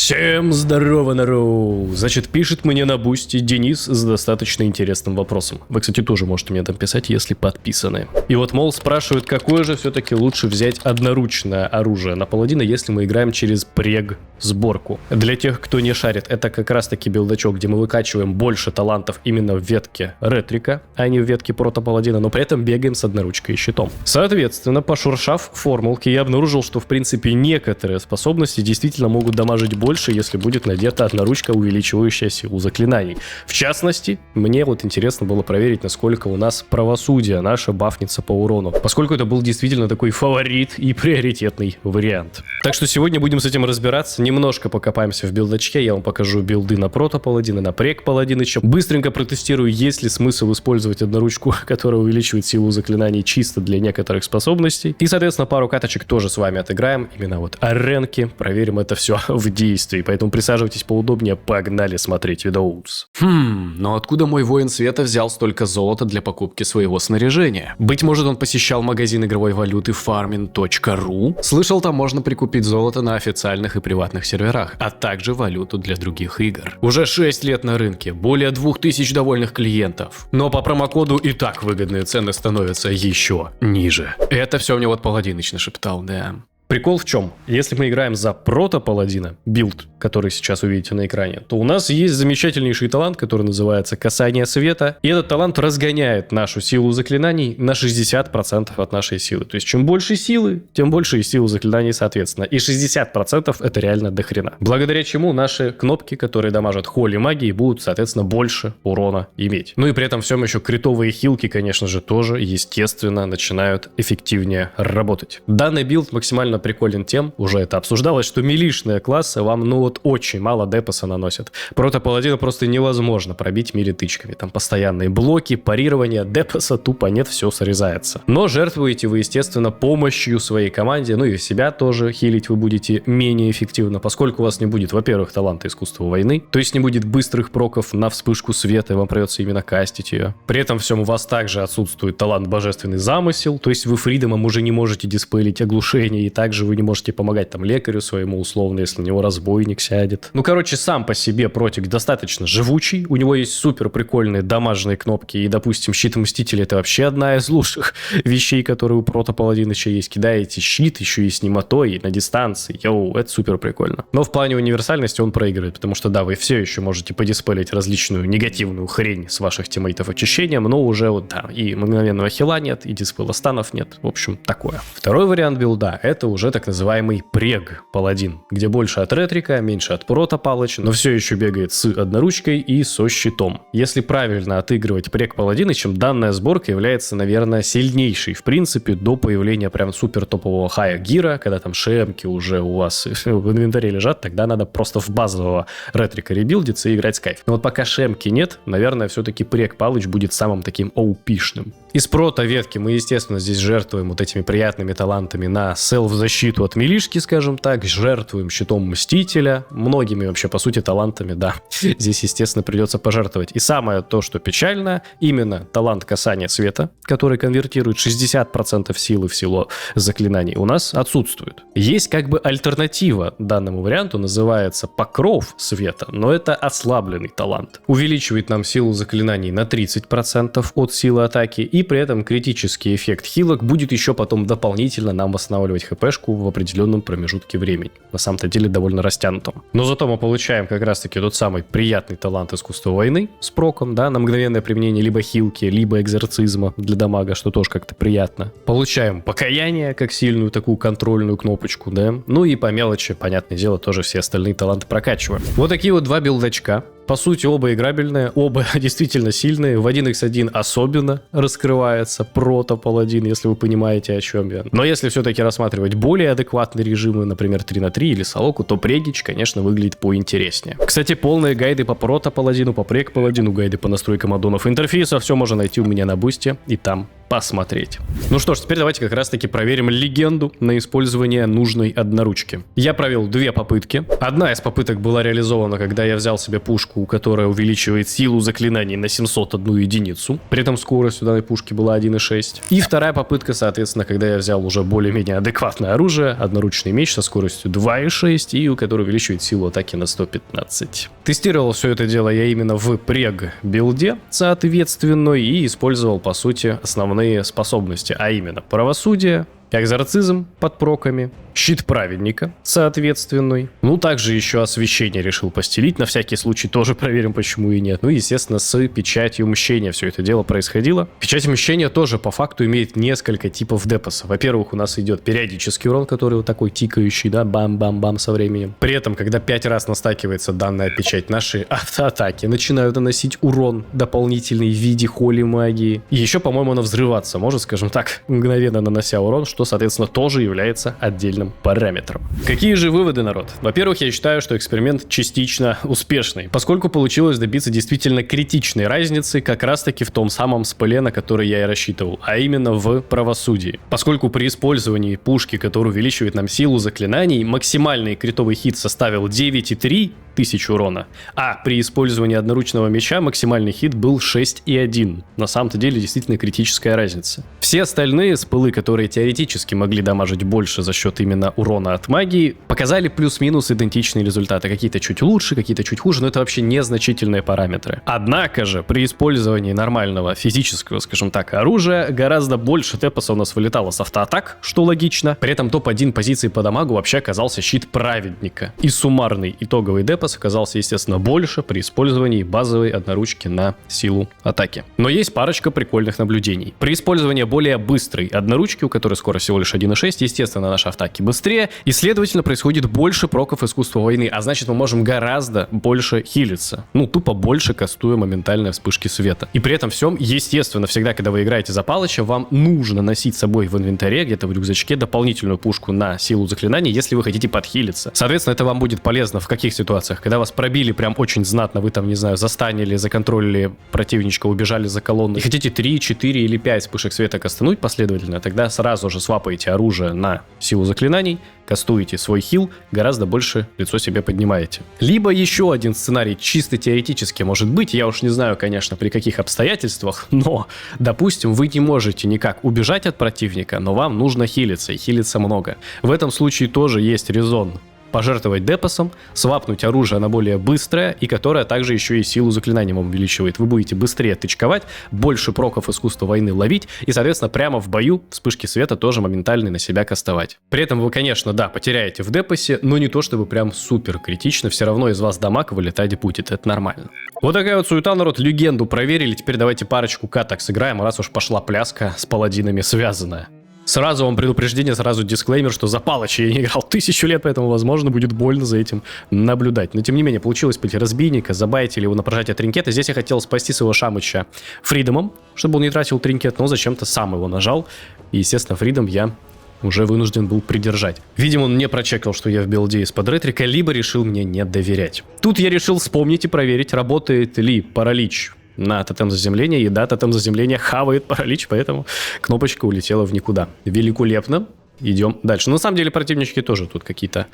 Всем здорово, народ! Значит, пишет мне на бусте Денис с достаточно интересным вопросом. Вы, кстати, тоже можете мне там писать, если подписаны. И вот, мол, спрашивают, какое же все-таки лучше взять одноручное оружие на паладина, если мы играем через прег-сборку. Для тех, кто не шарит, это как раз-таки билдачок, где мы выкачиваем больше талантов именно в ветке ретрика, а не в ветке прото-паладина, но при этом бегаем с одноручкой и щитом. Соответственно, пошуршав формулки, я обнаружил, что, в принципе, некоторые способности действительно могут дамажить больше, если будет надета одноручка, увеличивающая силу заклинаний. В частности, мне вот интересно было проверить, насколько у нас правосудие наша бафнется по урону, поскольку это был действительно такой фаворит и приоритетный вариант. Так что сегодня будем с этим разбираться, немножко покопаемся в билдачке, я вам покажу билды на прото-паладина, на прег-паладина, еще быстренько протестирую, есть ли смысл использовать одноручку, которая увеличивает силу заклинаний чисто для некоторых способностей. И, соответственно, пару каточек тоже с вами отыграем, именно вот аренки, проверим это все в действии, поэтому присаживайтесь поудобнее, погнали смотреть видоус. Но откуда мой воин света взял столько золота для покупки своего снаряжения? Быть может, он посещал магазин игровой валюты farming.ru? Слышал, там можно прикупить золото на официальных и приватных серверах, а также валюту для других игр. Уже 6 лет на рынке, более 2000 довольных клиентов. Но по промокоду и так выгодные цены становятся еще ниже. Это все мне вот Паладиныч нашептал, да. Прикол в чем? Если мы играем за прото-паладина, билд, который сейчас увидите на экране, то у нас есть замечательнейший талант, который называется Касание Света. И этот талант разгоняет нашу силу заклинаний на 60% от нашей силы. То есть, чем больше силы, тем больше и силу заклинаний соответственно. И 60% это реально дохрена. Благодаря чему наши кнопки, которые дамажат холли магии, будут, соответственно, больше урона иметь. Ну и при этом всем еще критовые хилки, конечно же, тоже, естественно, начинают эффективнее работать. Данный билд максимально приколен тем, уже это обсуждалось, что милишные классы вам, ну вот, очень мало депаса наносят. Прото-паладина просто невозможно пробить мили-тычками. Там постоянные блоки, парирование, депаса тупо нет, все срезается. Но жертвуете вы, естественно, помощью своей команде, ну и себя тоже хилить вы будете менее эффективно, поскольку у вас не будет, во-первых, таланта искусства войны, то есть не будет быстрых проков на вспышку света, и вам придется именно кастить ее. При этом всем у вас также отсутствует талант божественный замысел, то есть вы фридомом уже не можете диспелить оглушение, и также вы не можете помогать там лекарю своему условно, если на него разбойник сядет. Ну, короче, сам по себе протик достаточно живучий, у него есть супер прикольные дамажные кнопки, и, допустим, щит Мстителя это вообще одна из лучших вещей, которые у прото-паладиныча есть. Кидаете щит, еще и с немотой, на дистанции, йоу, это супер прикольно. Но в плане универсальности он проигрывает, потому что, да, вы все еще можете подиспелить различную негативную хрень с ваших тиммейтов очищением, но уже вот, да, и мгновенного хила нет, и диспела станов нет, в общем, такое. Второй вариант билда, это уже так называемый прег-паладин, где больше от ретрика, меньше от прото-палыча, но все еще бегает с одноручкой и со щитом. Если правильно отыгрывать прег-паладинычем, данная сборка является, наверное, сильнейшей, в принципе, до появления прям супер топового хая гира, когда там шемки уже у вас в инвентаре лежат, тогда надо просто в базового ретрика ребилдиться и играть с кайф. Но вот пока шемки нет, наверное, все-таки прег-палыч будет самым таким OP-шным. Из прото-ветки мы, естественно, здесь жертвуем вот этими приятными талантами на селф-защиту от милишки, скажем так, жертвуем щитом Мстителя, многими вообще, по сути, талантами, да, здесь, естественно, придется пожертвовать. И самое то, что печально, именно талант Касания Света, который конвертирует 60% силы в силу заклинаний, у нас отсутствует. Есть как бы альтернатива данному варианту, называется Покров Света, но это ослабленный талант. Увеличивает нам силу заклинаний на 30% от силы атаки, и при этом критический эффект хилок будет еще потом дополнительно нам восстанавливать хпшку в определенном промежутке времени. На самом-то деле довольно растянутом. Но зато мы получаем как раз-таки тот самый приятный талант искусства войны с проком, да, на мгновенное применение либо хилки, либо экзорцизма для дамага, что тоже как-то приятно. Получаем покаяние, как сильную такую контрольную кнопочку, да. Ну и по мелочи, понятное дело, тоже все остальные таланты прокачиваем. Вот такие вот два билдачка. По сути, оба играбельные, оба действительно сильные. В 1x1 особенно раскрывается прото-паладин, если вы понимаете, о чем я. Но если все-таки рассматривать более адекватные режимы, например, 3 на 3 или солоку, то прегич, конечно, выглядит поинтереснее. Кстати, полные гайды по прото-паладину, по прег-паладину, гайды по настройкам аддонов интерфейса, все можно найти у меня на бусте и там посмотреть. Ну что ж, теперь давайте как раз-таки проверим легенду на использование нужной одноручки. Я провел 2 попытки. Одна из попыток была реализована, когда я взял себе пушку пушку, которая увеличивает силу заклинаний на 701 единицу. При этом скорость у данной пушки была 1,6. И вторая попытка, соответственно, когда я взял уже более-менее адекватное оружие, одноручный меч со скоростью 2,6 и который увеличивает силу атаки на 115. Тестировал все это дело я именно в прег-билде, соответственно, и использовал, по сути, основные способности, а именно правосудие, экзорцизм под проками, щит праведника, соответственный. Ну, также еще освещение решил постелить, на всякий случай тоже проверим, почему и нет. Ну, естественно, с печатью мщения все это дело происходило. Печать мщения тоже по факту имеет несколько типов депоса. Во-первых, у нас идет периодический урон, который вот такой тикающий, да, бам-бам-бам со временем. При этом, когда 5 раз настакивается данная печать, наши автоатаки начинают наносить урон дополнительный в виде холи магии. И еще, по-моему, она взрываться может, скажем так, мгновенно нанося урон, что, соответственно, тоже является отдельным параметром. Какие же выводы, народ? Во-первых, я считаю, что эксперимент частично успешный, поскольку получилось добиться действительно критичной разницы как раз-таки в том самом спыле, на который я и рассчитывал, а именно в правосудии. Поскольку при использовании пушки, которая увеличивает нам силу заклинаний, максимальный критовый хит составил 9,3 тысяч урона, а при использовании одноручного меча максимальный хит был 6,1. На самом-то деле действительно критическая разница. Все остальные спылы, которые теоретически могли дамажить больше за счет именно урона от магии, показали плюс-минус идентичные результаты. Какие-то чуть лучше, какие-то чуть хуже, но это вообще незначительные параметры. Однако же при использовании нормального физического, скажем так, оружия гораздо больше депоса у нас вылетало с автоатак, что логично. При этом топ-1 позиции по дамагу вообще оказался щит праведника. И суммарный итоговый депос оказался, естественно, больше при использовании базовой одноручки на силу атаки. Но есть парочка прикольных наблюдений. При использовании более быстрой одноручки, у которой скорость всего лишь 1,6, естественно, наши атаки быстрее, и, следовательно, происходит больше проков искусства войны, а значит, мы можем гораздо больше хилиться. Ну, тупо больше кастуя моментальные вспышки света. И при этом всем, естественно, всегда, когда вы играете за Палыча, вам нужно носить с собой в инвентаре, где-то в рюкзачке, дополнительную пушку на силу заклинаний, если вы хотите подхилиться. Соответственно, это вам будет полезно в каких ситуациях? Когда вас пробили прям очень знатно, вы там, не знаю, застанили, законтролили противничка, убежали за колонну, и хотите 3, 4 или 5 вспышек света кастануть последовательно, тогда сразу же свапаете оружие на силу заклинаний, кастуете свой хил, гораздо больше лицо себе поднимаете. Либо еще один сценарий чисто теоретически может быть, я уж не знаю, конечно, при каких обстоятельствах, но, допустим, вы не можете никак убежать от противника, но вам нужно хилиться, и хилиться много. В этом случае тоже есть резон пожертвовать депосом, свапнуть оружие на более быстрое, и которое также еще и силу заклинаний вам увеличивает. Вы будете быстрее тычковать, больше проков искусства войны ловить, и, соответственно, прямо в бою вспышки света тоже моментально на себя кастовать. При этом вы, конечно, да, потеряете в депосе, но не то чтобы прям супер критично, все равно из вас дамаг вылетать будет, это нормально. Вот такая вот суета, народ, легенду проверили, теперь давайте парочку каток сыграем, раз уж пошла пляска с паладинами связанная. Сразу вам предупреждение, сразу дисклеймер, что за Палыча я не играл 1000 лет, поэтому, возможно, будет больно за этим наблюдать. Но, тем не менее, получилось пойти разбийника, забайтили его на прожатие тринкета. Здесь я хотел спасти своего Шамыча фридомом, чтобы он не тратил тринкет, но зачем-то сам его нажал. И, естественно, фридом я уже вынужден был придержать. Видимо, он не прочекал, что я в билде из-под ретрика, либо решил мне не доверять. Тут я решил вспомнить и проверить, работает ли паралич на тотем заземления, и да, тотем заземления хавает паралич, поэтому кнопочка улетела в никуда. Великолепно. Идем дальше. Но на самом деле противнички тоже тут какие-то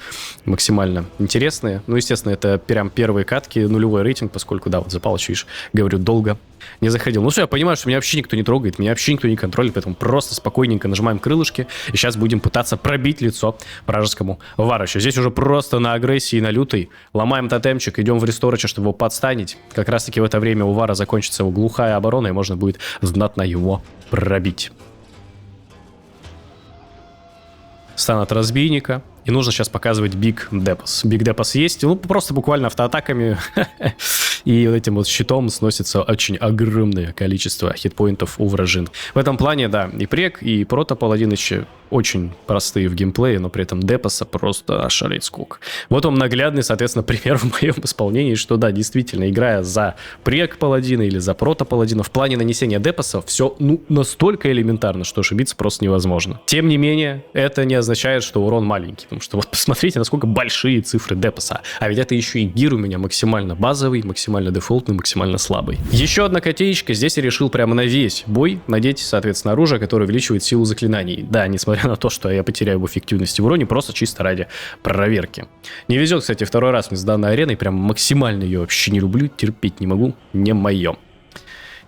максимально интересные. Ну, естественно, это прям первые катки, нулевой рейтинг, поскольку, да, вот за Палыча, видишь, говорю, долго не заходил. Ну все, я понимаю, что меня вообще никто не трогает, меня вообще никто не контролирует, поэтому просто спокойненько нажимаем крылышки, и сейчас будем пытаться пробить лицо вражескому варычу. Здесь уже просто на агрессии, на лютой. Ломаем тотемчик, идем в ресторача, чтобы его подстанить. Как раз-таки в это время у вара закончится его глухая оборона, и можно будет знатно его пробить. Стан от разбийника. И нужно сейчас показывать Big Депос. Big Депос есть, ну просто буквально автоатаками и вот этим вот щитом сносится очень огромное количество хитпоинтов у вражин. В этом плане, да, и прек, и прото-паладинычи очень простые в геймплее, но при этом Депоса просто ошалеть сколько. Вот он наглядный, соответственно, пример в моем исполнении, что да, действительно, играя за прек-паладина или за прото-паладина, в плане нанесения Депоса все, ну, настолько элементарно, что ошибиться просто невозможно. Тем не менее, это не означает, что урон маленький, потому что вот посмотрите, насколько большие цифры Депоса. А ведь это еще и гир у меня максимально базовый, максимально максимально дефолтный, максимально слабый. Еще одна котеечка. Здесь я решил прямо на весь бой надеть, соответственно, оружие, которое увеличивает силу заклинаний. Да, несмотря на то, что я потеряю в эффективности в уроне, просто чисто ради проверки. Не везет, кстати, второй раз мне с данной ареной, прям максимально ее вообще не люблю, терпеть не могу, не мое.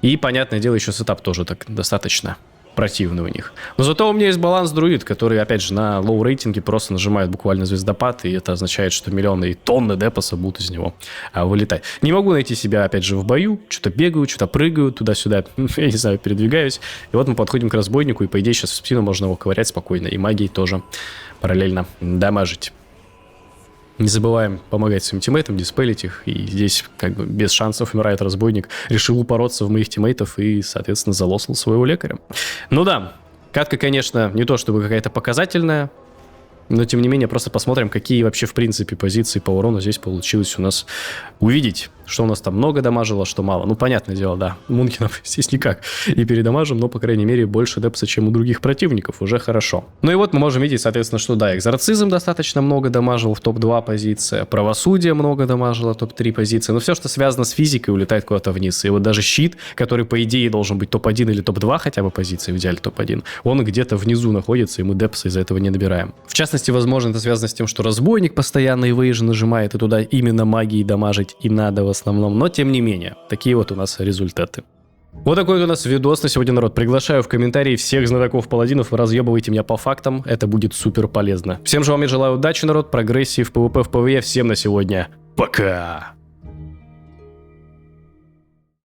И, понятное дело, еще сетап тоже так достаточно противный у них. Но зато у меня есть баланс друид, который, опять же, на лоу рейтинге просто нажимает буквально звездопад, и это означает, что миллионы и тонны депоса будут из него вылетать. Не могу найти себя, опять же, в бою, что-то бегаю, что-то прыгаю, туда-сюда, я не знаю, передвигаюсь. И вот мы подходим к разбойнику, и, по идее, сейчас в спину можно его ковырять спокойно, и магией тоже параллельно дамажить. Не забываем помогать своим тиммейтам, диспелить их. И здесь как бы без шансов умирает разбойник. Решил упороться в моих тиммейтов и, соответственно, залосал своего лекаря. Ну да, катка, конечно, не то чтобы какая-то показательная. Но, тем не менее, просто посмотрим, какие вообще, в принципе, позиции по урону здесь получилось у нас увидеть. Что у нас там много дамажило, что мало. Ну, понятное дело, да. Мункинов здесь никак и передамажим, но, по крайней мере, больше депса, чем у других противников. Уже хорошо. Ну и вот мы можем видеть, соответственно, что да, экзорцизм достаточно много дамажил в топ-2 позиция, правосудие много дамажило топ-3 позиции. Но все, что связано с физикой, улетает куда-то вниз. И вот даже щит, который, по идее, должен быть топ-1 или топ-2 хотя бы позиции, в идеале топ-1, он где-то внизу находится, и мы депса из-за этого не набираем. В частности, возможно, это связано с тем, что разбойник постоянно эвейжн нажимает, и туда именно магией дамажить и надо в основном. Но, тем не менее, такие вот у нас результаты. Вот такой вот у нас видос на сегодня, народ. Приглашаю в комментарии всех знатоков паладинов. Вы разъебываете меня по фактам. Это будет супер полезно. Всем же вам я желаю удачи, народ, прогрессии в PvP, в PvE. Всем на сегодня. Пока!